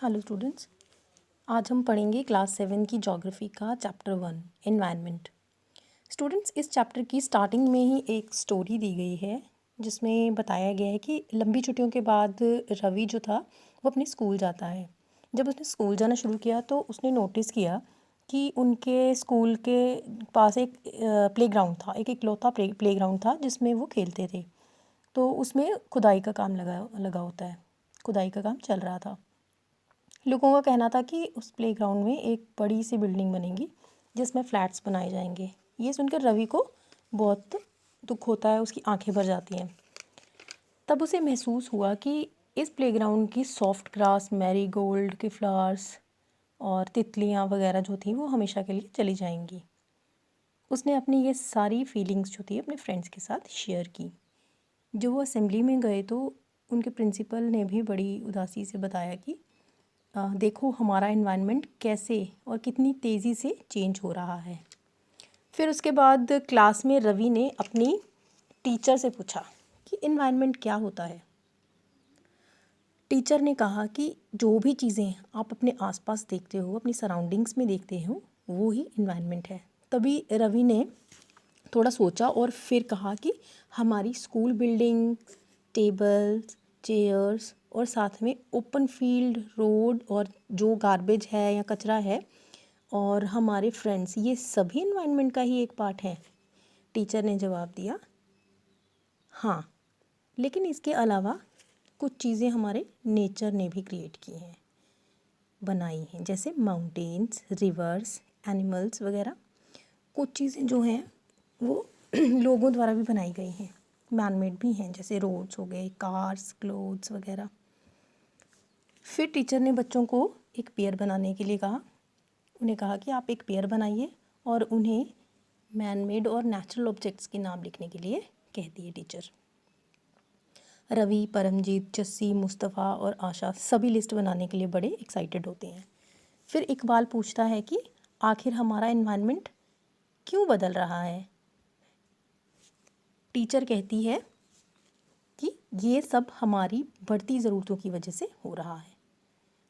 Hello students, आज हम पढ़ेंगे क्लास 7 की ज्योग्राफी का चैप्टर 1 एनवायरनमेंट। स्टूडेंट्स, इस चैप्टर की स्टार्टिंग में ही एक स्टोरी दी गई है जिसमें बताया गया है कि लंबी छुट्टियों के बाद रवि जो था वो अपने स्कूल जाता है। जब उसने स्कूल जाना शुरू किया तो उसने नोटिस किया कि उनके स्कूल के पास एक प्लेग्राउंड था, एक इकलौता प्लेग्राउंड था जिसमें वो खेलते थे। तो उसमें खुदाई का काम लगा होता है, खुदाई का काम चल रहा था। लोगों का कहना था कि उस प्लेग्राउंड में एक बड़ी सी बिल्डिंग बनेगी जिसमें फ्लैट्स बनाए जाएंगे। ये सुनकर रवि को बहुत दुख होता है, उसकी आंखें भर जाती हैं। तब उसे महसूस हुआ कि इस प्लेग्राउंड की सॉफ्ट ग्रास, मैरीगोल्ड के फ्लावर्स और तितलियाँ वगैरह जो थी वो हमेशा के लिए चली जाएंगी। उसने अपनी ये सारी फीलिंग्स जो थी अपने फ्रेंड्स के साथ शेयर की। जब वो असेंबली में गए तो उनके प्रिंसिपल ने भी बड़ी उदासी से बताया कि देखो हमारा एनवायरनमेंट कैसे और कितनी तेज़ी से चेंज हो रहा है। फिर उसके बाद क्लास में रवि ने अपनी टीचर से पूछा कि एनवायरनमेंट क्या होता है। टीचर ने कहा कि जो भी चीज़ें आप अपने आसपास देखते हो, अपनी सराउंडिंग्स में देखते हो, वो ही एनवायरनमेंट है। तभी रवि ने थोड़ा सोचा और फिर कहा कि हमारी स्कूल बिल्डिंग, टेबल्स, चेयर्स और साथ में ओपन फील्ड, रोड और जो गार्बेज है या कचरा है और हमारे फ्रेंड्स, ये सभी एनवायरनमेंट का ही एक पार्ट है। टीचर ने जवाब दिया, हाँ, लेकिन इसके अलावा कुछ चीज़ें हमारे नेचर ने भी क्रिएट की हैं, बनाई हैं, जैसे माउंटेन्स, रिवर्स, एनिमल्स वगैरह। कुछ चीज़ें जो हैं वो लोगों द्वारा भी बनाई गई हैं, मैनमेड भी हैं, जैसे रोड्स हो गए, कार्स, क्लोथ्स वगैरह। फिर टीचर ने बच्चों को एक पेयर बनाने के लिए कहा। उन्हें कहा कि आप एक पेयर बनाइए और उन्हें मैनमेड और नेचुरल ऑब्जेक्ट्स के नाम लिखने के लिए कह दिए टीचर। रवि, परमजीत, जस्सी, मुस्तफ़ा और आशा सभी लिस्ट बनाने के लिए बड़े एक्साइटेड होते हैं। फिर इकबाल पूछता है कि आखिर हमारा एनवायरनमेंट क्यों बदल रहा है। टीचर कहती है कि ये सब हमारी बढ़ती ज़रूरतों की वजह से हो रहा है।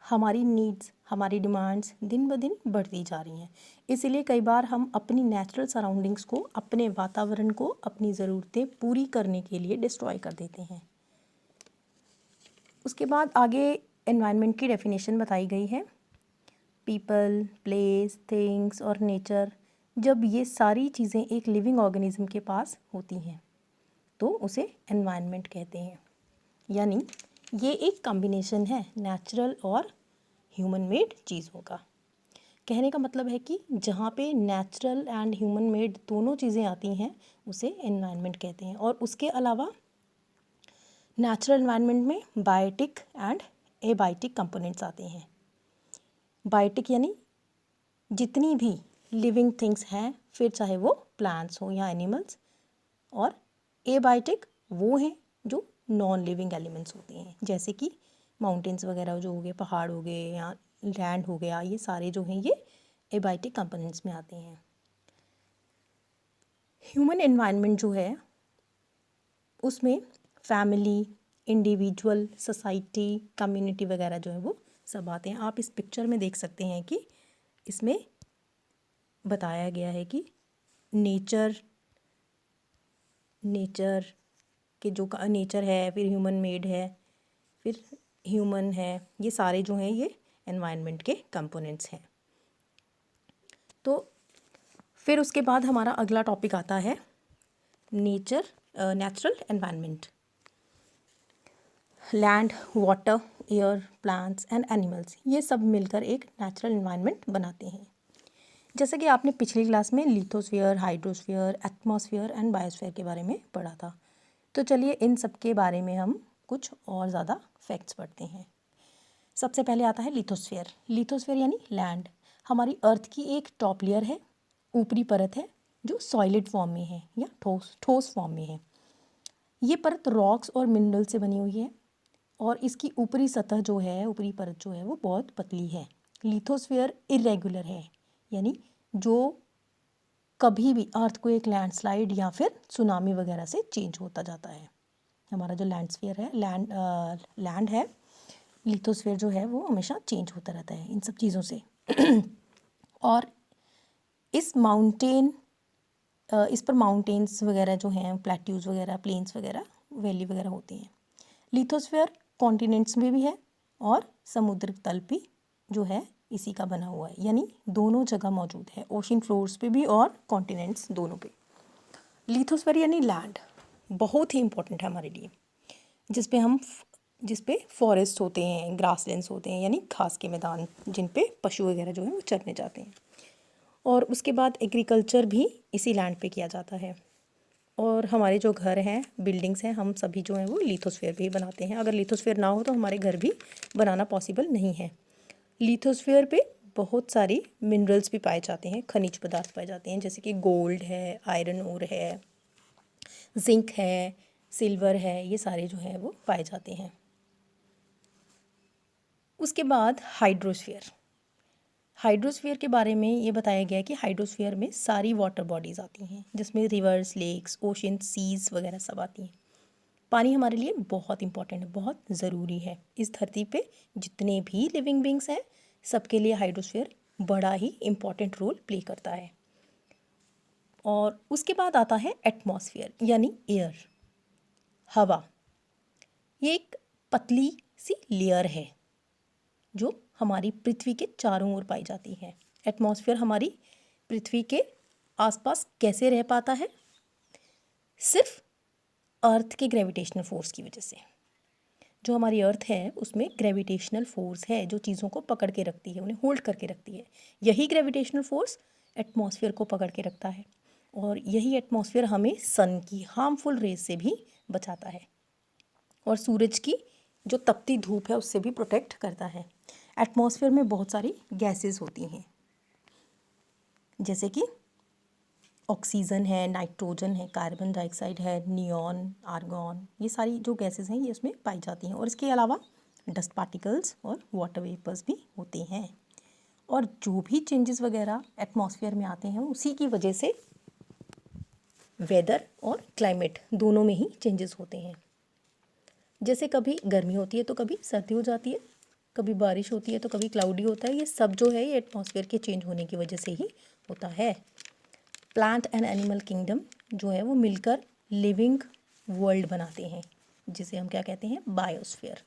हमारी नीड्स, हमारी डिमांड्स दिन ब दिन बढ़ती जा रही हैं, इसलिए कई बार हम अपनी नेचुरल सराउंडिंग्स को, अपने वातावरण को अपनी ज़रूरतें पूरी करने के लिए डिस्ट्रॉय कर देते हैं। उसके बाद आगे एनवायरनमेंट की डेफिनेशन बताई गई है। पीपल, प्लेस, थिंग्स और नेचर, जब ये सारी चीज़ें एक लिविंग ऑर्गेनिज्म के पास होती हैं तो उसे एनवायरनमेंट कहते हैं। यानी ये एक कॉम्बिनेशन है नेचुरल और ह्यूमन मेड चीज़ों का। कहने का मतलब है कि जहाँ पे नेचुरल एंड ह्यूमन मेड दोनों चीज़ें आती हैं उसे एनवायरनमेंट कहते हैं। और उसके अलावा नेचुरल एनवायरनमेंट में बायोटिक एंड एबायोटिक कंपोनेंट्स आते हैं। बायोटिक यानी जितनी भी लिविंग थिंग्स हैं, फिर चाहे वो प्लांट्स हो या एनिमल्स, और एबायोटिक वो हैं जो नॉन लिविंग एलिमेंट्स होते हैं, जैसे कि माउंटेन्स वगैरह जो हो गए, पहाड़ हो गए या लैंड हो गया, ये सारे जो हैं ये एबायोटिक कंपोनेंट्स में आते हैं। ह्यूमन एनवायरनमेंट जो है उसमें फैमिली, इंडिविजुअल, सोसाइटी, कम्युनिटी वगैरह जो है वो सब आते हैं। आप इस पिक्चर में देख सकते हैं कि इसमें बताया गया है कि नेचर के जो नेचर है, फिर ह्यूमन मेड है, फिर ह्यूमन है, ये सारे जो हैं ये एनवायरनमेंट के कंपोनेंट्स हैं। तो फिर उसके बाद हमारा अगला टॉपिक आता है natural environment. Land, water, air, plants and animals, ये सब मिलकर एक नेचुरल एनवायरनमेंट बनाते हैं। जैसे कि आपने पिछली क्लास में lithosphere, hydrosphere, atmosphere and biosphere के बारे में पढ़ा था। तो चलिए इन सब के बारे में हम कुछ और ज़्यादा फैक्ट्स पढ़ते हैं। सबसे पहले आता है लिथोस्फीयर। लिथोस्फीयर यानी लैंड। हमारी अर्थ की एक टॉप लेयर है, ऊपरी परत है जो सॉलिड फॉर्म में है या ठोस फॉर्म में है। ये परत रॉक्स और मिनरल से बनी हुई है और इसकी ऊपरी सतह जो है, ऊपरी परत जो है वो बहुत पतली है। लिथोस्फीयर इरेगुलर है, यानी जो कभी भी अर्थक्वेक, लैंडस्लाइड या फिर सुनामी वगैरह से चेंज होता जाता है। हमारा जो लैंड है, लिथोस्फीयर जो है वो हमेशा चेंज होता रहता है इन सब चीज़ों से। और इस पर माउंटेन्स वगैरह जो हैं, प्लेट्यूज वगैरह, प्लेन्स वगैरह, वैली वगैरह होती हैं। लिथोस्फीयर कॉन्टिनेंट्स में भी है और समुद्र तल भी जो है इसी का बना हुआ है, यानी दोनों जगह मौजूद है, ओशन फ्लोर्स पे भी और कॉन्टिनेंट्स दोनों पे। लिथोस्फीयर यानी लैंड बहुत ही इम्पोर्टेंट है हमारे लिए, जिस पे फॉरेस्ट होते हैं, ग्रासलैंड्स होते हैं, यानी घास के मैदान जिन पे पशु वगैरह जो है वो चरने जाते हैं। और उसके बाद एग्रीकल्चर भी इसी लैंड पे किया जाता है। और हमारे जो घर हैं, बिल्डिंग्स हैं, हम सभी जो हैं वो लिथोस्फीयर पे ही बनाते हैं। अगर लिथोस्फीयर ना हो तो हमारे घर भी बनाना पॉसिबल नहीं है। लिथोस्फीयर पे बहुत सारी मिनरल्स भी पाए जाते हैं, खनिज पदार्थ पाए जाते हैं, जैसे कि गोल्ड है, आयरन ओर है, जिंक है, सिल्वर है, ये सारे जो है वो पाए जाते हैं। उसके बाद हाइड्रोस्फीयर के बारे में ये बताया गया है कि हाइड्रोस्फीयर में सारी वाटर बॉडीज़ आती हैं, जिसमें रिवर्स, लेक्स, ओशन, सीज वगैरह सब आती हैं। पानी हमारे लिए बहुत इंपॉर्टेंट है, बहुत ज़रूरी है। इस धरती पे जितने भी लिविंग बींग्स हैं सबके लिए हाइड्रोस्फीयर बड़ा ही इम्पॉर्टेंट रोल प्ले करता है। और उसके बाद आता है एटमॉस्फेयर यानी एयर, हवा। ये एक पतली सी लेयर है जो हमारी पृथ्वी के चारों ओर पाई जाती है। एटमॉस्फेयर हमारी पृथ्वी के आसपास कैसे रह पाता है? सिर्फ अर्थ के ग्रेविटेशनल फोर्स की वजह से। जो हमारी अर्थ है उसमें ग्रेविटेशनल फोर्स है जो चीज़ों को पकड़ के रखती है, उन्हें होल्ड करके रखती है। यही ग्रेविटेशनल फोर्स एटमॉस्फेयर को पकड़ के रखता है और यही एटमॉस्फेयर हमें सन की हार्मफुल रेज से भी बचाता है और सूरज की जो तपती धूप है उससे भी प्रोटेक्ट करता है। एटमॉस्फेयर में बहुत सारी गैसेस होती हैं, जैसे कि ऑक्सीजन है, नाइट्रोजन है, कार्बन डाइऑक्साइड है, नियॉन, आर्गॉन, ये सारी जो गैसेस हैं ये उसमें पाई जाती हैं। और इसके अलावा डस्ट पार्टिकल्स और वाटर वेपर्स भी होते हैं। और जो भी चेंजेस वगैरह एटमॉस्फेयर में आते हैं उसी की वजह से वेदर और क्लाइमेट दोनों में ही चेंजेस होते हैं। जैसे कभी गर्मी होती है तो कभी सर्दी हो जाती है, कभी बारिश होती है तो कभी क्लाउडी होता है। ये सब जो है ये एटमॉस्फेयर के चेंज होने की वजह से ही होता है। प्लांट एंड एनिमल किंगडम जो है वो मिलकर लिविंग वर्ल्ड बनाते हैं, जिसे हम क्या कहते हैं? बायोस्फीयर।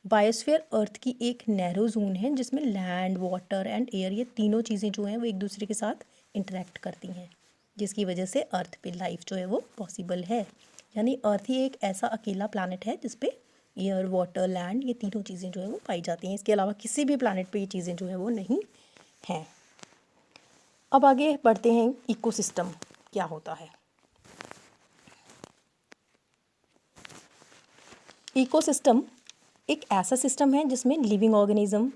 बायोस्फीयर अर्थ की एक नैरो जोन है जिसमें लैंड, वाटर एंड एयर, ये तीनों चीज़ें जो हैं वो एक दूसरे के साथ इंटरेक्ट करती हैं, जिसकी वजह से अर्थ पे लाइफ जो है वो पॉसिबल है। यानी अर्थ ही एक ऐसा अकेला प्लानट है जिस पे एयर, वाटर, लैंड, ये तीनों चीज़ें जो है वो पाई जाती हैं। इसके अलावा किसी भी प्लानट पे ये चीज़ें जो है वो नहीं हैं। अब आगे बढ़ते हैं, इकोसिस्टम क्या होता है। इकोसिस्टम एक ऐसा सिस्टम है जिसमें लिविंग ऑर्गेनिज्म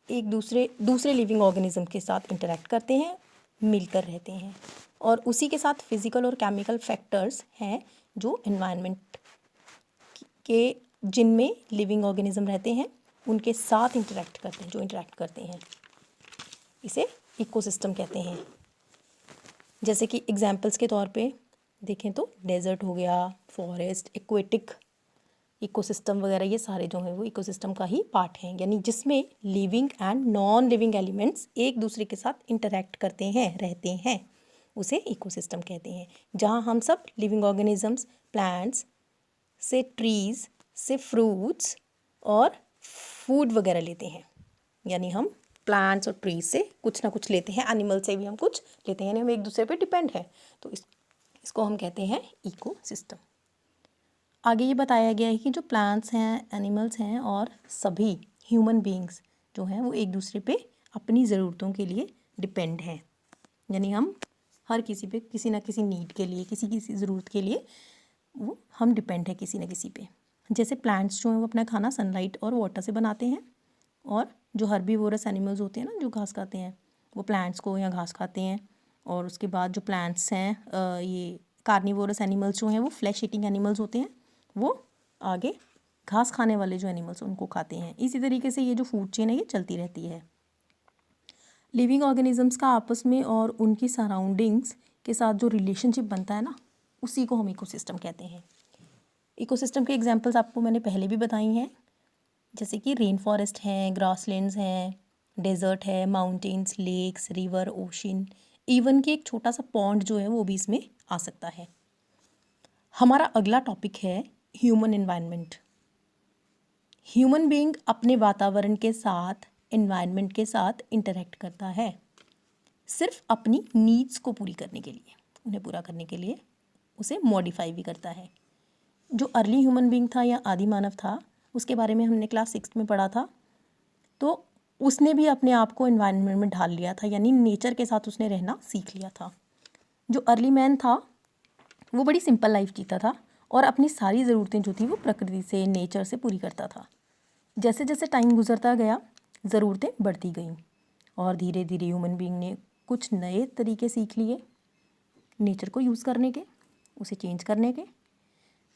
एक दूसरे लिविंग ऑर्गेनिज्म के साथ इंटरेक्ट करते हैं, मिलकर रहते हैं, और उसी के साथ फिजिकल और केमिकल फैक्टर्स हैं जो एनवायरनमेंट के जिनमें लिविंग ऑर्गेनिज्म रहते हैं उनके साथ इंटरेक्ट करते हैं, इसे इकोसिस्टम कहते हैं। जैसे कि एग्जांपल्स के तौर पे देखें तो डेजर्ट हो गया, फॉरेस्ट, एक्वेटिक इकोसिस्टम वगैरह, ये सारे जो हैं वो इकोसिस्टम का ही पार्ट हैं, यानी जिसमें living and non living elements एक दूसरे के साथ इंटरेक्ट करते हैं, रहते हैं, उसे इकोसिस्टम कहते हैं। जहाँ हम सब लिविंग ऑर्गेनिजम्स, प्लांट्स से, ट्रीज़ से फ्रूट्स और फूड वगैरह लेते हैं, यानी हम प्लांट्स और ट्रीज से कुछ ना कुछ लेते हैं, एनिमल से भी हम कुछ लेते हैं, यानी हम एक दूसरे पे डिपेंड है, तो इसको हम कहते हैं इकोसिस्टम। आगे ये बताया गया है कि जो प्लांट्स हैं, एनिमल्स हैं और सभी ह्यूमन बीइंग्स जो हैं वो एक दूसरे पे अपनी ज़रूरतों के लिए डिपेंड हैं, यानी हम हर किसी पे किसी ना किसी नीड के लिए, किसी किसी ज़रूरत के लिए वो हम डिपेंड है किसी न किसी पे। जैसे प्लांट्स जो हैं वो अपना खाना सनलाइट और वाटर से बनाते हैं, और जो हर्बीवोरस एनिमल्स होते हैं ना जो घास खाते हैं, वो प्लांट्स को या घास खाते हैं। और उसके बाद जो प्लांट्स हैं, ये कार्निवोरस एनिमल्स जो हैं वो फ्लैश ईटिंग एनिमल्स होते हैं, वो आगे घास खाने वाले जो एनिमल्स उनको खाते हैं। इसी तरीके से ये जो फूड चेन है ये चलती रहती है। लिविंग ऑर्गेनिजम्स का आपस में और उनकी सराउंडिंग्स के साथ जो रिलेशनशिप बनता है ना, उसी को हम इकोसिस्टम कहते हैं। इकोसिस्टम के एग्जांपल्स आपको मैंने पहले भी बताई हैं, जैसे कि रेन फॉरेस्ट हैं, ग्रासलैंड्स हैं, डेजर्ट है, mountains, lakes, river, ocean, even कि एक छोटा सा पॉन्ड जो है वो भी इसमें आ सकता है। हमारा अगला टॉपिक है ह्यूमन एनवायरनमेंट। ह्यूमन बीइंग अपने वातावरण के साथ, एनवायरनमेंट के साथ इंटरेक्ट करता है सिर्फ अपनी नीड्स को पूरी करने के लिए, उन्हें पूरा करने के लिए उसे मॉडिफाई भी करता है। जो अर्ली ह्यूमन बीइंग था या आदि मानव था, उसके बारे में हमने क्लास 6 में पढ़ा था। तो उसने भी अपने आप को एनवायरनमेंट में ढाल लिया था, यानी नेचर के साथ उसने रहना सीख लिया था। जो अर्ली मैन था वो बड़ी सिंपल लाइफ जीता था और अपनी सारी ज़रूरतें जो थी वो प्रकृति से, नेचर से पूरी करता था। जैसे जैसे टाइम गुजरता गया ज़रूरतें बढ़ती गईं और धीरे धीरे ह्यूमन बीइंग ने कुछ नए तरीके सीख लिए नेचर को यूज़ करने के, उसे चेंज करने के।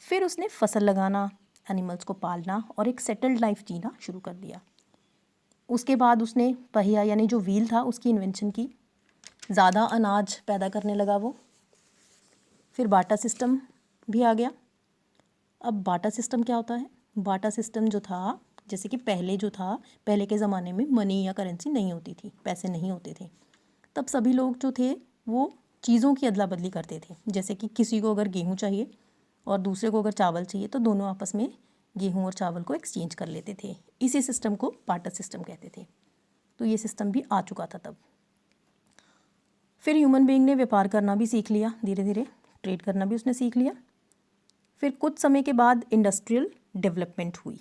फिर उसने फसल लगाना, एनिमल्स को पालना और एक सेटल्ड लाइफ जीना शुरू कर दिया। उसके बाद उसने पहिया यानी जो व्हील था उसकी इन्वेंशन की, ज़्यादा अनाज पैदा करने लगा वो। फिर बाटा सिस्टम भी आ गया। अब बाटा सिस्टम क्या होता है? बाटा सिस्टम जो था, जैसे कि पहले जो था, पहले के ज़माने में मनी या करेंसी नहीं होती थी, पैसे नहीं होते थे। तब सभी लोग जो थे वो चीज़ों की अदला बदली करते थे। जैसे कि किसी को अगर गेहूँ चाहिए और दूसरे को अगर चावल चाहिए तो दोनों आपस में गेहूँ और चावल को एक्सचेंज कर लेते थे। इसी सिस्टम को बाटा सिस्टम कहते थे। तो ये सिस्टम भी आ चुका था तब। फिर ह्यूमन बीइंग ने व्यापार करना भी सीख लिया, धीरे धीरे ट्रेड करना भी उसने सीख लिया। फिर कुछ समय के बाद इंडस्ट्रियल डेवलपमेंट हुई।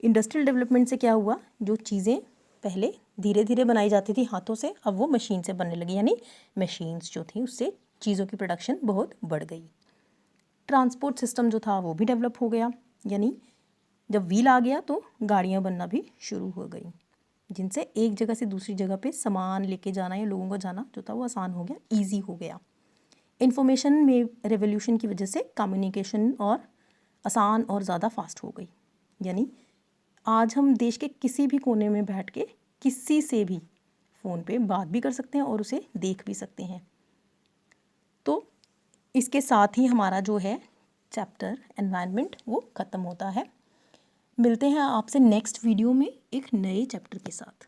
इंडस्ट्रियल डेवलपमेंट से क्या हुआ, जो चीज़ें पहले धीरे धीरे बनाई जाती थी हाथों से, अब वो मशीन से बनने लगी, यानी मशीन्स जो थी उससे चीज़ों की प्रोडक्शन बहुत बढ़ गई। ट्रांसपोर्ट सिस्टम जो था वो भी डेवलप हो गया, यानी जब व्हील आ गया तो गाड़ियाँ बनना भी शुरू हो गई, जिनसे एक जगह से दूसरी जगह पे सामान लेके जाना या लोगों को जाना जो था वो आसान हो गया, ईजी हो गया। इन्फॉर्मेशन में रेवोल्यूशन की वजह से कम्युनिकेशन और आसान और ज़्यादा फास्ट हो गई, यानी आज हम देश के किसी भी कोने में बैठ के किसी से भी फ़ोन पे बात भी कर सकते हैं और उसे देख भी सकते हैं। तो इसके साथ ही हमारा जो है चैप्टर एनवायरनमेंट वो ख़त्म होता है। मिलते हैं आपसे नेक्स्ट वीडियो में एक नए चैप्टर के साथ।